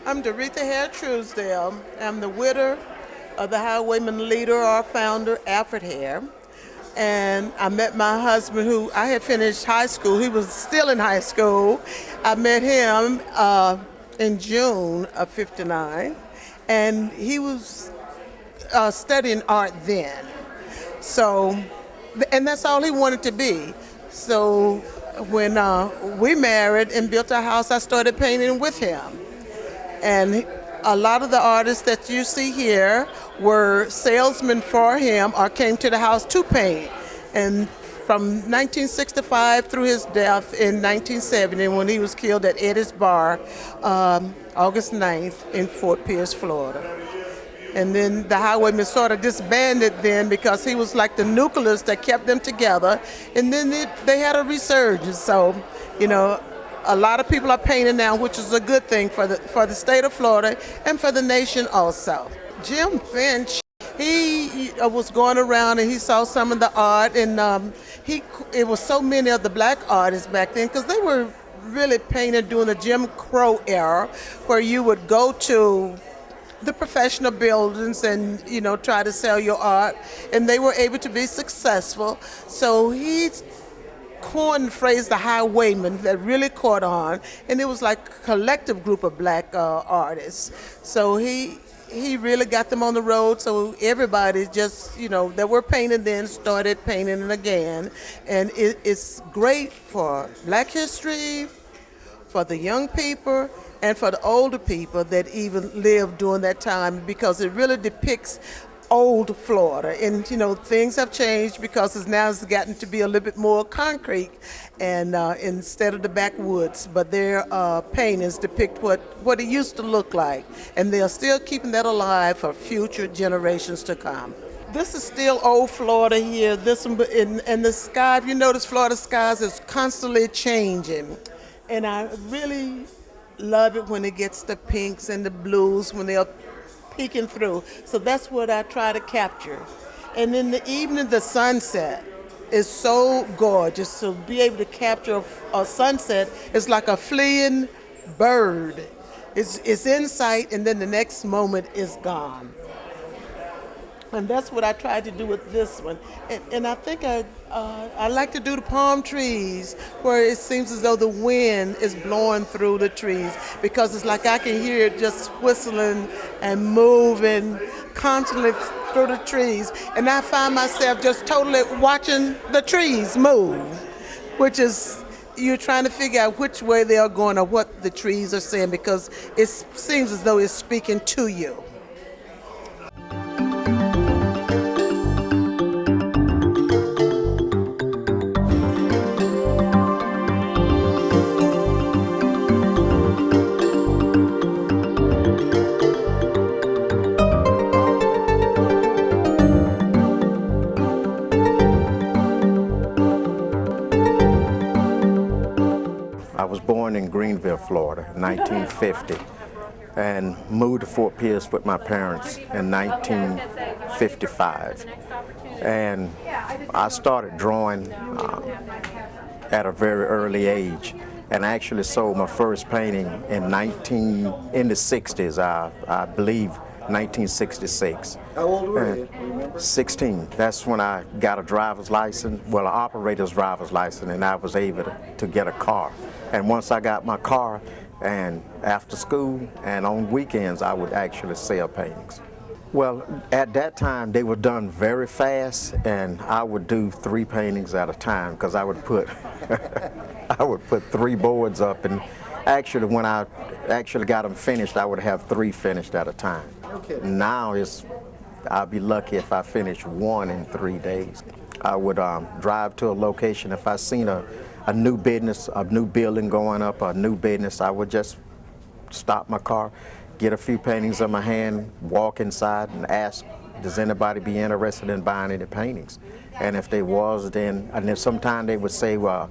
I'm Doretha Truesdell. I'm the widow of the Highwaymen leader or founder, Alfred Hare. And I met my husband, who I had finished high school. He was still in high school. I met him in June of '59, and he was studying art then. So, and that's all he wanted to be. So when we married and built our house, I started painting with him. And a lot of the artists that you see here were salesmen for him or came to the house to paint. And from 1965 through his death in 1970, when he was killed at Eddie's Bar, August 9th in Fort Pierce, Florida. And then the Highwaymen sort of disbanded then because he was like the nucleus that kept them together. And then they had a resurgence. So, you know, a lot of people are painting now, which is a good thing for the state of Florida and for the nation also. Jim Finch, he was going around and he saw some of the art, and it was so many of the black artists back then because they were really painted during the Jim Crow era, where you would go to the professional buildings and, you know, try to sell your art, and they were able to be successful. So he's coined the phrase the Highwaymen that really caught on, and it was like a collective group of black artists. So he really got them on the road, so everybody just, you know, that were painting then started painting it again. And it's great for black history, for the young people, and for the older people that even lived during that time, because it really depicts old Florida. And, you know, things have changed because it's gotten to be a little bit more concrete, and instead of the backwoods, but their paintings depict what it used to look like, and they're still keeping that alive for future generations to come. This is still old Florida here. This one, and the sky, if you notice, Florida skies is constantly changing, and I really love it when it gets the pinks and the blues when they're peeking through. So that's what I try to capture. And in the evening, the sunset is so gorgeous. To be able to capture a sunset is like a fleeing bird. It's in sight, and then the next moment is gone. And that's what I tried to do with this one. And I think I like to do the palm trees, where it seems as though the wind is blowing through the trees, because it's like I can hear it just whistling and moving constantly through the trees. And I find myself just totally watching the trees move, which is, you're trying to figure out which way they are going or what the trees are saying, because it seems as though it's speaking to you. I was born in Greenville, Florida, 1950, and moved to Fort Pierce with my parents in 1955. And I started drawing at a very early age, and I actually sold my first painting in the 60s, I believe 1966. How old were you? 16. That's when I got a driver's license, well, an operator's driver's license, and I was able to get a car. And once I got my car, and after school and on weekends, I would actually sell paintings. Well, at that time, they were done very fast, and I would do 3 paintings at a time, because I would put I would put 3 boards up, and actually when I actually got them finished, I would have 3 finished at a time. Okay. Now I'll be lucky if I finish 1 in 3 days. I would drive to a location. If I seen a new business, a new building going up, a new business, I would just stop my car, get a few paintings in my hand, walk inside and ask, does anybody be interested in buying any paintings? And if they was, then sometimes they would say, well,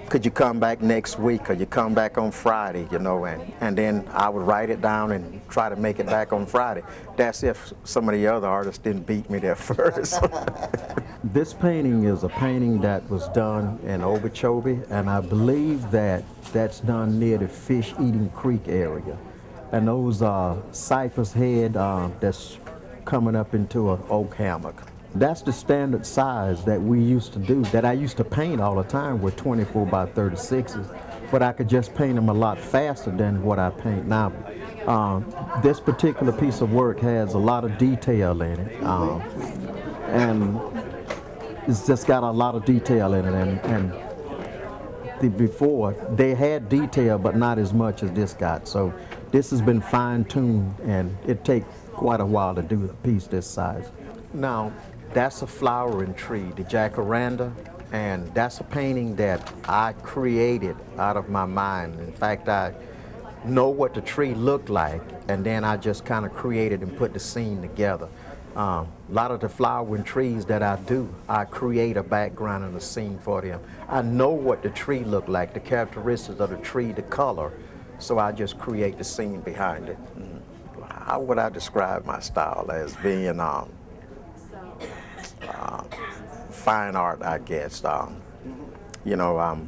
could you come back next week, or you come back on Friday, you know, and then I would write it down and try to make it back on Friday. That's if some of the other artists didn't beat me there first. This painting is a painting that was done in Okeechobee, and I believe that that's done near the Fish Eating Creek area. And those are cypress head that's coming up into an oak hammock. That's the standard size that we used to do, that I used to paint all the time with 24 by 36s, but I could just paint them a lot faster than what I paint now. This particular piece of work has a lot of detail in it, and it's just got a lot of detail in it, and before they had detail, but not as much as this got. So this has been fine-tuned, and it takes quite a while to do a piece this size. Now, that's a flowering tree, the jacaranda, and that's a painting that I created out of my mind. In fact, I know what the tree looked like, and then I just kind of created and put the scene together. A lot of the flowering trees that I do, I create a background and a scene for them. I know what the tree looked like, the characteristics of the tree, the color, so I just create the scene behind it. How would I describe my style? As being fine art, I guess. You know,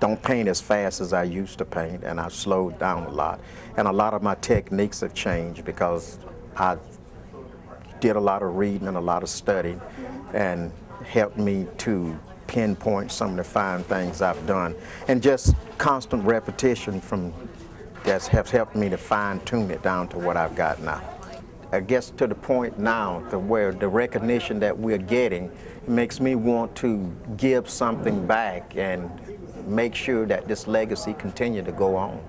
don't paint as fast as I used to paint, and I've slowed down a lot. And a lot of my techniques have changed because I did a lot of reading and a lot of studying, and helped me to pinpoint some of the fine things I've done. And just constant repetition from that has helped me to fine-tune it down to what I've got now. I guess to the point now to where the recognition that we're getting makes me want to give something back and make sure that this legacy continue to go on.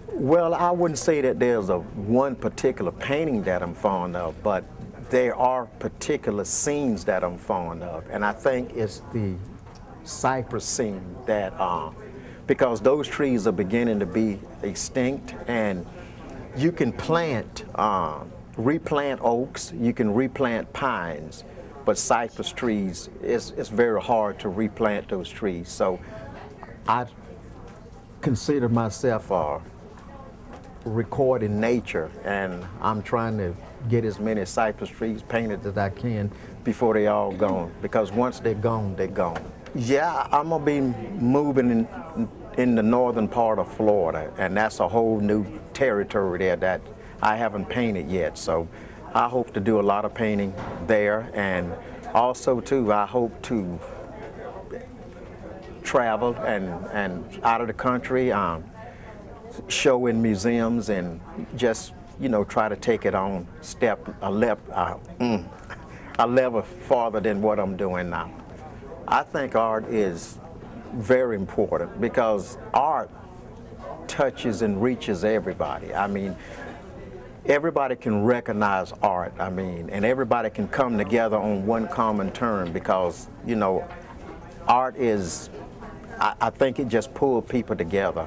Well, I wouldn't say that there's one particular painting that I'm fond of, but there are particular scenes that I'm fond of, and I think it's the cypress scene that, because those trees are beginning to be extinct, and you can plant, replant oaks, you can replant pines, but cypress trees, it's very hard to replant those trees. So I consider myself recording nature, and I'm trying to get as many cypress trees painted as I can before they all gone, because once they're gone, they're gone. Yeah, I'm gonna be moving in the northern part of Florida, and that's a whole new territory there that I haven't painted yet. So I hope to do a lot of painting there, and also too, I hope to travel and out of the country, show in museums, and just, you know, try to take it on a level farther than what I'm doing now. I think art is very important because art touches and reaches everybody. I mean, everybody can recognize art, I mean, and everybody can come together on one common term, because, you know, art is, I think it just pulls people together.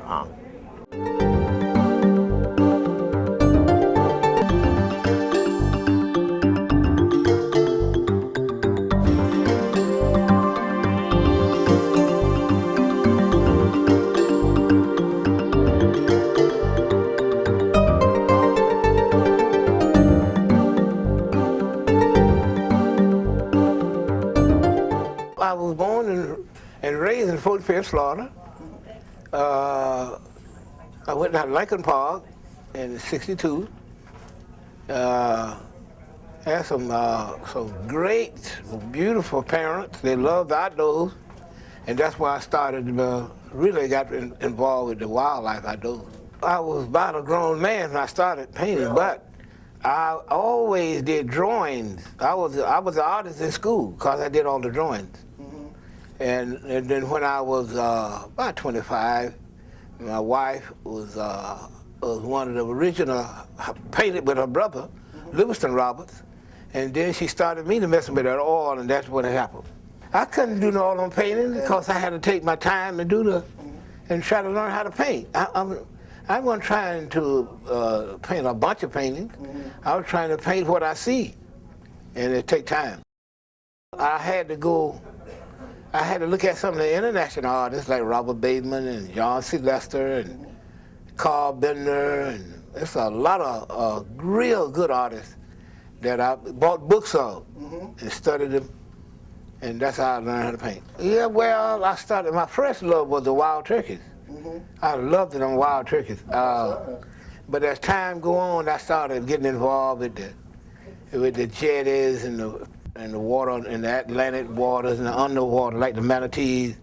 I was born and raised in Fort Pierce, Florida. I went to Lincoln Park in '62. Had some great, beautiful parents. They loved the outdoors, and that's why I started, really got involved with the wildlife outdoors. I was about a grown man when I started painting, but I always did drawings. I was an artist in school because I did all the drawings. And then when I was about 25, my wife was one of the original, painted with her brother, Livingston Roberts, and then she started me to mess with that oil, and that's what happened. I couldn't do all them painting because I had to take my time to do and try to learn how to paint. I wasn't trying to paint a bunch of paintings. I was trying to paint what I see, and it take time. I had to look at some of the international artists like Robert Bateman and John C. Lester and Carl Bender, and there's a lot of real good artists that I bought books of and studied them, and that's how I learned how to paint. Yeah, well, my first love was the wild turkeys. I loved them wild turkeys. But as time go on, I started getting involved with the jetties and the water, in the Atlantic waters and the underwater, like the manatees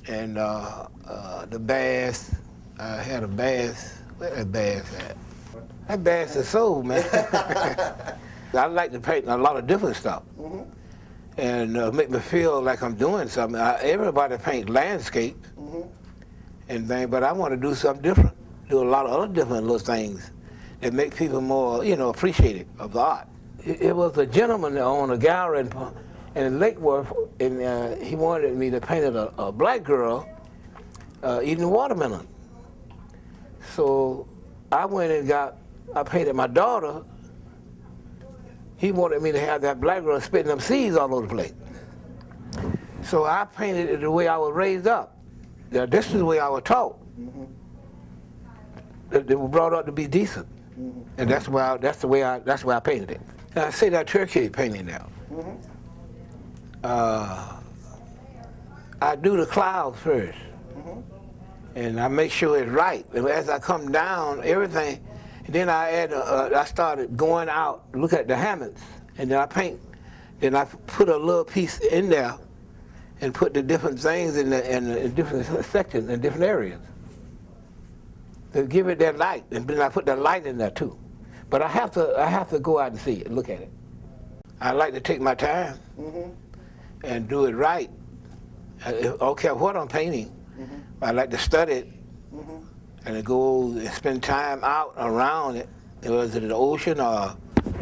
and the bass. I had a bass. Where that bass at? That bass is sold, man. I like to paint a lot of different stuff and make me feel like I'm doing something. Everybody paints landscapes and things, but I want to do something different. Do a lot of other different little things that make people more, appreciative of the art. It was a gentleman that owned a gallery in Lake Worth, and he wanted me to paint a black girl eating watermelon. So I went and I painted my daughter. He wanted me to have that black girl spitting them seeds all over the place. So I painted it the way I was raised up. Now, this is the way I was taught. They were brought up to be decent, and that's the way I painted it. Now, I say that turkey painting now. I do the clouds first, and I make sure it's right. And as I come down, everything, and then I started going out, look at the hammocks, and then I paint. Then I put a little piece in there, and put the different things in different sections and different areas to give it that light. And then I put that light in there too. But I have to go out and see it, look at it. I like to take my time and do it right. I don't care what I'm painting. I like to study it and go and spend time out around it, whether it's the ocean or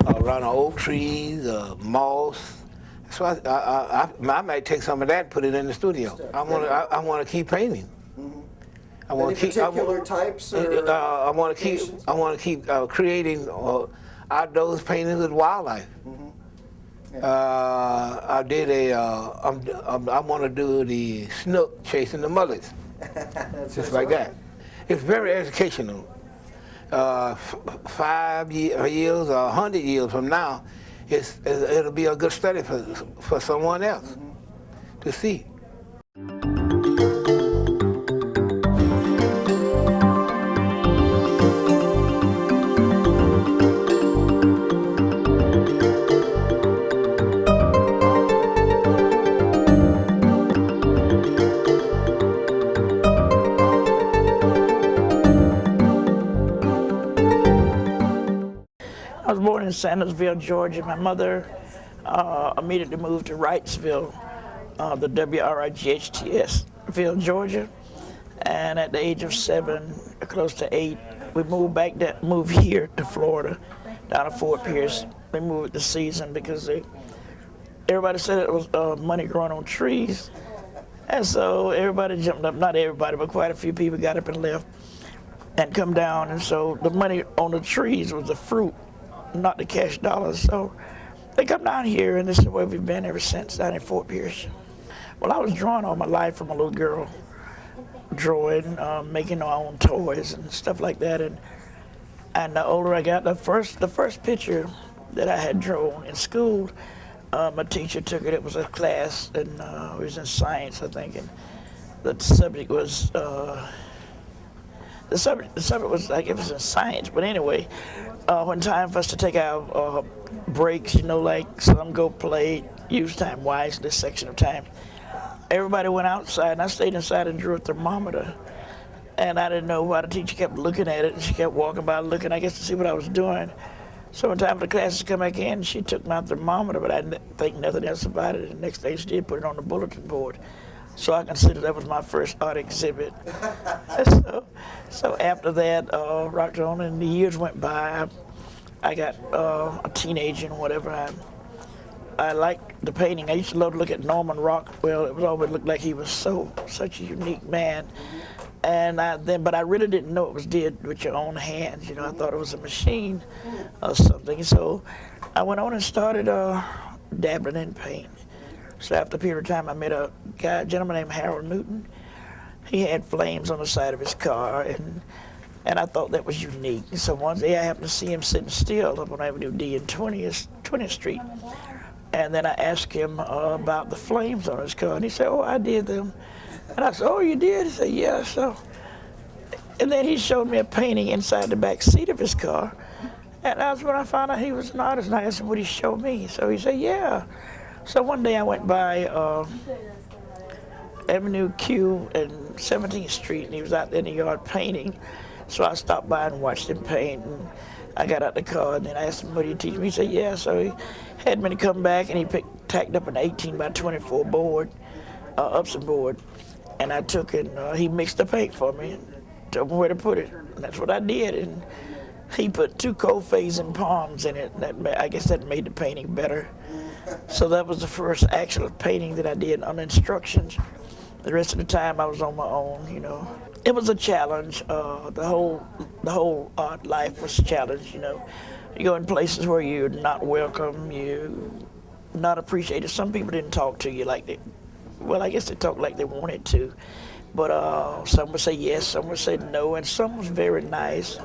around the oak trees or moss. So I might take some of that and put it in the studio. I want to keep painting. I want to keep particular types. Or I want to keep creating outdoors paintings with wildlife. I did I want to do the snook chasing the mullets, just like that. It's very educational. 5 years or 100 years from now, it'll be a good study for someone else to see. I was born in Sandersville, Georgia. My mother immediately moved to Wrightsville, the WRIGHTSville, Georgia. And at the age of 7, close to 8, we moved here to Florida, down to Fort Pierce. They moved the season because everybody said it was money growing on trees. And so everybody jumped up, not everybody, but quite a few people got up and left and come down. And so the money on the trees was the fruit, not the cash dollars. So they come down here, and this is where we've been ever since, down in Fort Pierce. Well, I was drawing all my life from a little girl, drawing, making our own toys and stuff like that. And the older I got, the first picture that I had drawn in school, my teacher took it. It was a class, and it was in science, I think, and the subject was the subject was like, it was in science, but anyway, when time for us to take our breaks, like some go play, use time wisely, this section of time, everybody went outside, and I stayed inside and drew a thermometer. And I didn't know why the teacher kept looking at it, and she kept walking by looking, I guess, to see what I was doing. So when time for the classes come back in, she took my thermometer, but I didn't think nothing else about it. And the next day she did put it on the bulletin board. So I consider that was my first art exhibit. So after that, rocked on, and the years went by. I got a teenager and whatever. I liked the painting. I used to love to look at Norman Rockwell. It was always looked like he was such a unique man. And but I really didn't know it was did with your own hands. You know, I thought it was a machine or something. So I went on and started dabbling in paint. So after a period of time, I met a gentleman named Harold Newton. He had flames on the side of his car, and I thought that was unique. So one day I happened to see him sitting still up on Avenue D and 20th Street. And then I asked him about the flames on his car, and he said, "Oh, I did them." And I said, "Oh, you did?" He said, "Yeah." So, and then he showed me a painting inside the back seat of his car, and that's when I found out he was an artist. And I asked him what he showed me. So he said, "Yeah." So one day I went by Avenue Q and 17th Street, and he was out there in the yard painting. So I stopped by and watched him paint, and I got out the car, and then I asked him, "What do you teach me?" He said, "Yeah." So he had me to come back, and he tacked up an 18 by 24 board, Upson board, and I took and he mixed the paint for me and told me where to put it. And that's what I did, and he put 2 cold phasing palms in it. I guess that made the painting better. So that was the first actual painting that I did on instructions. The rest of the time I was on my own, you know. It was a challenge. The whole art life was a challenge, you know. You go in places where you're not welcome, you're not appreciated. Some people didn't talk to you like they, well, I guess they talked like they wanted to. But some would say yes, some would say no, and some was very nice.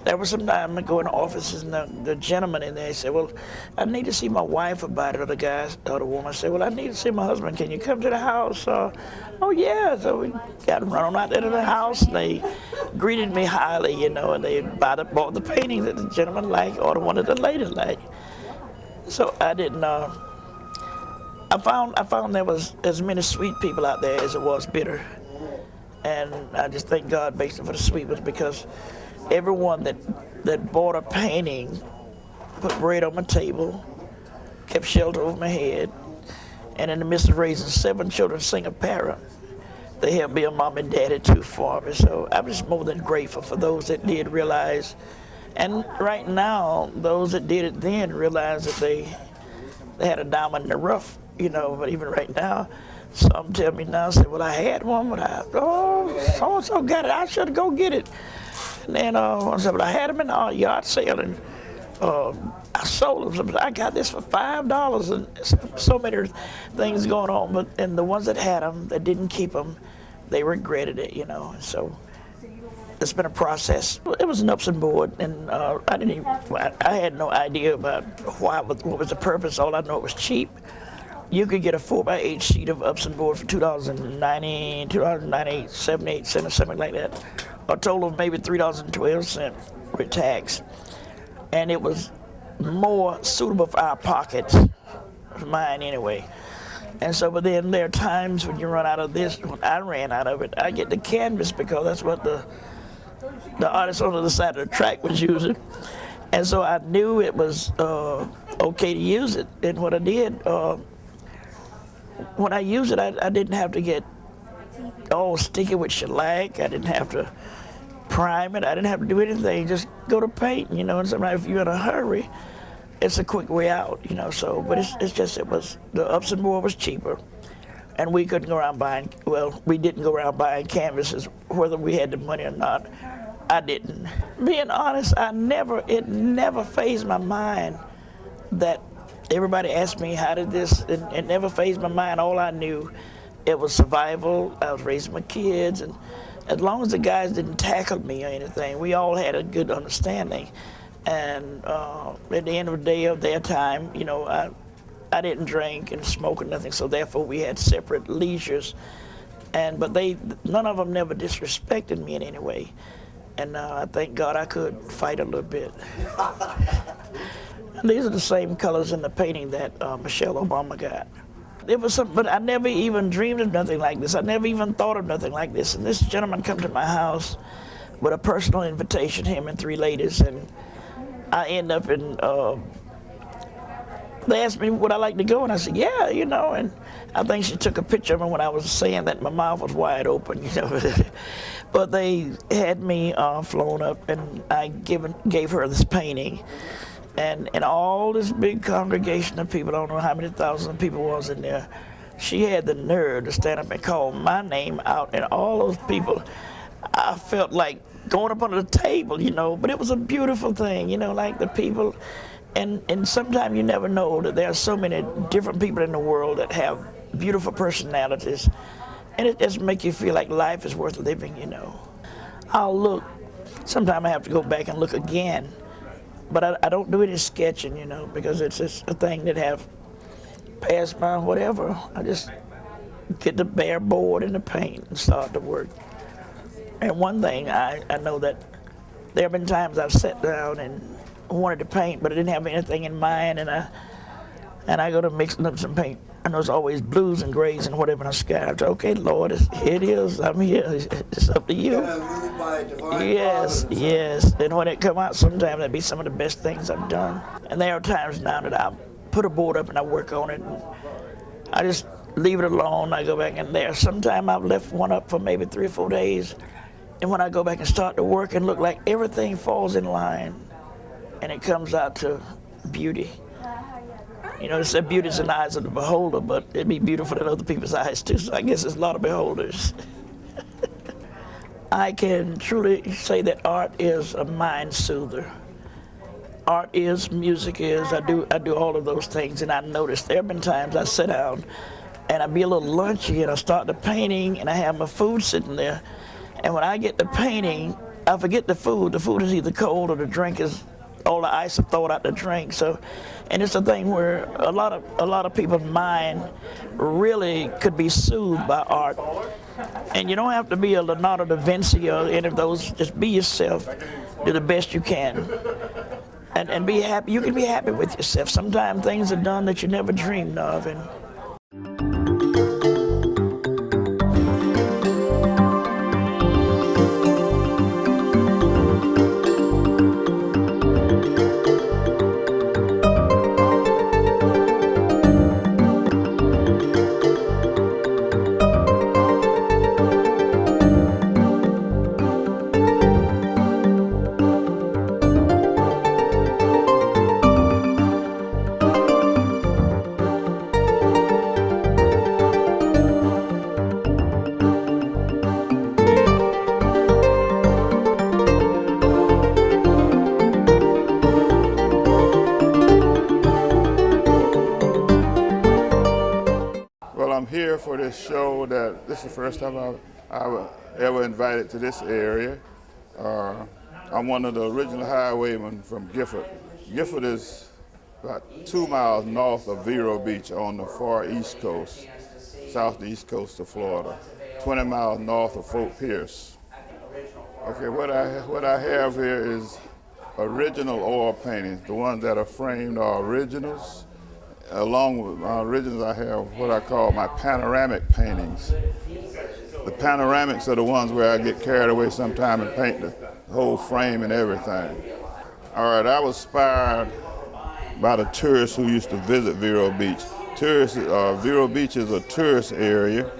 There was some time I go in the offices, and the gentleman in there said, "Well, I need to see my wife about it," or the woman said, "Well, I need to see my husband. Can you come to the house?" "Oh, yeah." So we got them running out there to the house, and they greeted me highly, you know, and they bought the painting that the gentleman liked or the one that the lady liked. So I didn't, I found there was as many sweet people out there as it was bitter. And I just thank God basically for the sweet ones, because everyone that bought a painting put bread on my table, kept shelter over my head, and in the midst of raising 7 children, single parent, they helped be a mom and daddy too for me. So I'm just more than grateful for those that did realize. And right now, those that did it then realize that they had a diamond in the rough, you know. But even right now, some tell me now, say, "Well, I had one, but so-and-so got it. I should go get it." And then one said, "Well, I had them in the yard sale, and I sold them. I got this for $5, and so many things going on. And the ones that had them, that didn't keep them, they regretted it, you know. So it's been a process. It was an Upson board, and I had no idea about what was the purpose. All I know, it was cheap. You could get a 4x8 sheet of Upson board for $2.98 or something like that. A total of maybe $3.12 with tax. And it was more suitable for our pockets, for mine anyway. And so, but then there are times when you run out of this. When I ran out of it, I get the canvas, because that's what the artist on the other side of the track was using. And so I knew it was okay to use it. And what I did, when I used it, I didn't have to get all sticky with shellac. I didn't have to prime it. I didn't have to do anything. Just go to paint, you know. And sometimes if you're in a hurry, it's a quick way out, you know. So, but it's just, it was, the Upson board was cheaper, and we couldn't go around buying. Well, we didn't go around buying canvases, whether we had the money or not. I didn't. Being honest, it never fazed my mind that everybody asked me, "How did this?" It never fazed my mind. All I knew, it was survival. I was raising my kids, and as long as the guys didn't tackle me or anything, we all had a good understanding. And at the end of the day of their time, you know, I didn't drink and smoke or nothing, so therefore we had separate leisures. But none of them never disrespected me in any way. And I thank God I could fight a little bit. And these are the same colors in the painting that Michelle Obama got. It was something, but I never even dreamed of nothing like this. I never even thought of nothing like this. And this gentleman come to my house with a personal invitation, him and 3 ladies, and I end up in, they asked me would I like to go, and I said, yeah, you know, and I think she took a picture of me when I was saying that my mouth was wide open, you know. But they had me flown up, and I gave her this painting. And all this big congregation of people, I don't know how many thousands of people was in there, she had the nerve to stand up and call my name out, and all those people, I felt like going up under the table, you know, but it was a beautiful thing, you know, like the people, and sometimes you never know that there are so many different people in the world that have beautiful personalities, and it just makes you feel like life is worth living, you know. I'll look, sometimes I have to go back and look again, but I don't do any sketching, you know, because it's just a thing that have passed by whatever. I just get the bare board and the paint and start to work. And one thing, I know that there have been times I've sat down and wanted to paint, but I didn't have anything in mind, and I go to mixing up some paint. I know it's always blues and grays and whatever in the sky. I say, okay, Lord, here it is. I'm here. It's up to you. Yes, yes. And when it come out, sometimes that'd be some of the best things I've done. And there are times now that I put a board up and I work on it, and I just leave it alone. I go back in there. Sometimes I've left one up for maybe 3 or 4 days, and when I go back and start to work and look like everything falls in line, and it comes out to beauty. You know, they say beauty's in the eyes of the beholder, but it'd be beautiful in other people's eyes too, so I guess there's a lot of beholders. I can truly say that art is a mind soother. Art is, music is, I do all of those things, and I notice there have been times I sit down and I be a little lunchy and I start the painting and I have my food sitting there, and when I get the painting, I forget the food. The food is either cold or the drink is, all the ice is thrown out the drink. So, and it's a thing where a lot of people's mind really could be soothed by art. And you don't have to be a Leonardo da Vinci or any of those. Just be yourself. Do the best you can. And be happy. You can be happy with yourself. Sometimes things are done that you never dreamed of. And here for this show. That this is the first time I was ever invited to this area. I'm one of the original highwaymen from Gifford. Gifford is about 2 miles north of Vero Beach on the far east coast, southeast coast of Florida, 20 miles north of Fort Pierce. Okay, what I have here is original oil paintings. The ones that are framed are originals. Along with my originals, I have what I call my panoramic paintings. The panoramics are the ones where I get carried away sometime and paint the whole frame and everything. All right, I was inspired by the tourists who used to visit Vero Beach. Vero Beach is a tourist area,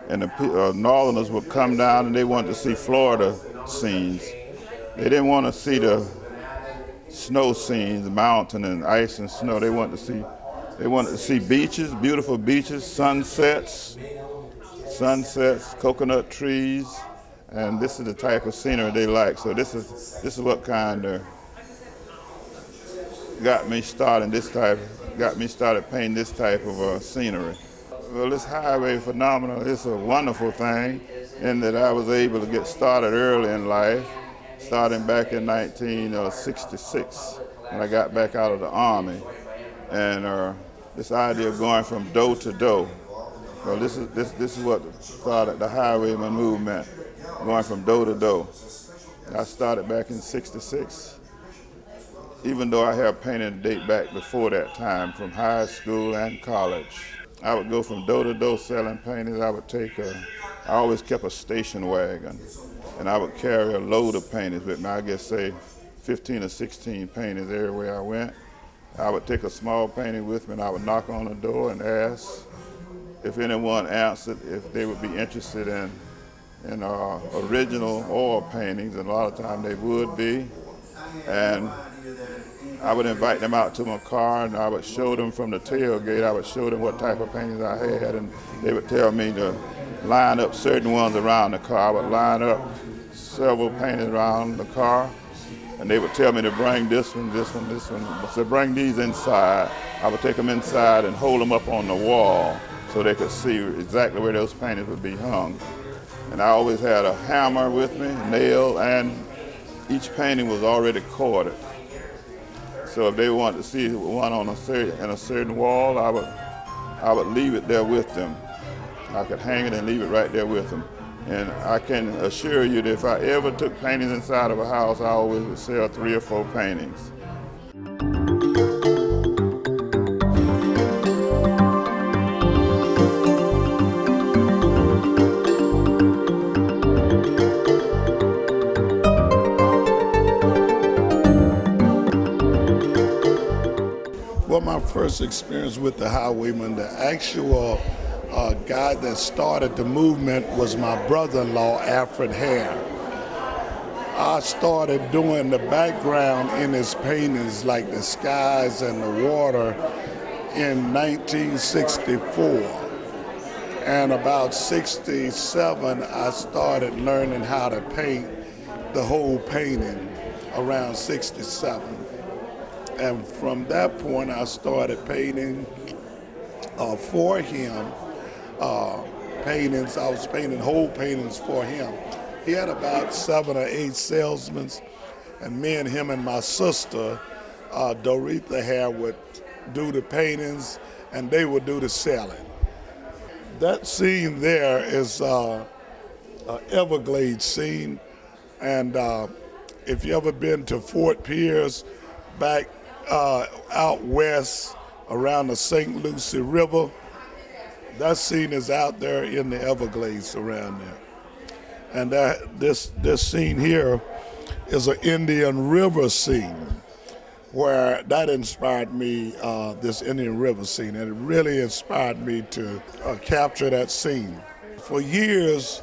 and the northerners would come down and they wanted to see Florida scenes. They didn't want to see the snow scenes, mountain and ice and snow. They wanted to see beaches, beautiful beaches, sunsets, coconut trees, and this is the type of scenery they like. So this is what kind of got me started painting this type of scenery. Well, this highway phenomenon is a wonderful thing in that I was able to get started early in life, starting back in 1966 when I got back out of the Army. And this idea of going from door to door. Well, this is what started the Highwayman movement, going from door to door. I started back in '66, even though I have painted date back before that time, from high school and college. I would go from door to door selling paintings. I always kept a station wagon, and I would carry a load of paintings with me. I guess say 15 or 16 paintings everywhere I went. I would take a small painting with me and I would knock on the door and ask if anyone answered if they would be interested in original oil paintings, and a lot of times they would be. And I would invite them out to my car, and I would show them from the tailgate. I would show them what type of paintings I had, and they would tell me to line up certain ones around the car. I would line up several paintings around the car, and they would tell me to bring this one, this one, this one. So bring these inside. I would take them inside and hold them up on the wall so they could see exactly where those paintings would be hung. And I always had a hammer with me, nail, and each painting was already corded. So if they wanted to see one on in a certain wall, I would leave it there with them. I could hang it and leave it right there with them. And I can assure you that if I ever took paintings inside of a house, I always would sell 3 or 4 paintings. Well, my first experience with the Highwaymen, the actual guy that started the movement was my brother-in-law, Alfred Hare. I started doing the background in his paintings, like the skies and the water, in 1964. And about 67, I started learning how to paint the whole painting around 67. And from that point, I started painting for him. Paintings, I was painting whole paintings for him. He had about 7 or 8 salesmen, and me and him and my sister, Doretha here, would do the paintings, and they would do the selling. That scene there is an Everglades scene, and if you ever been to Fort Pierce, back out west around the St. Lucie River, that scene is out there in the Everglades around there. And this scene here is an Indian River scene, where that inspired me, this Indian River scene, and it really inspired me to capture that scene. For years,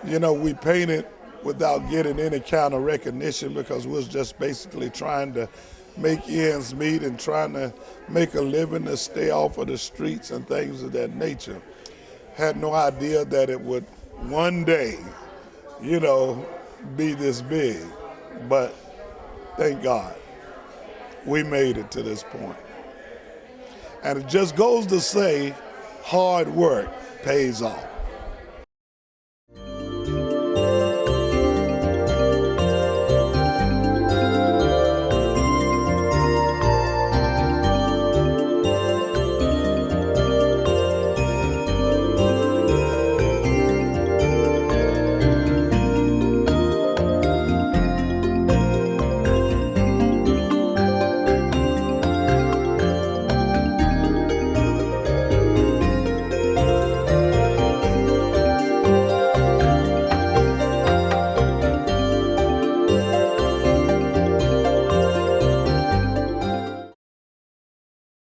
you know, we painted without getting any kind of recognition because we was just basically trying to make ends meet and trying to make a living to stay off of the streets and things of that nature. Had no idea that it would one day, you know, be this big. But thank God, we made it to this point. And it just goes to say, hard work pays off.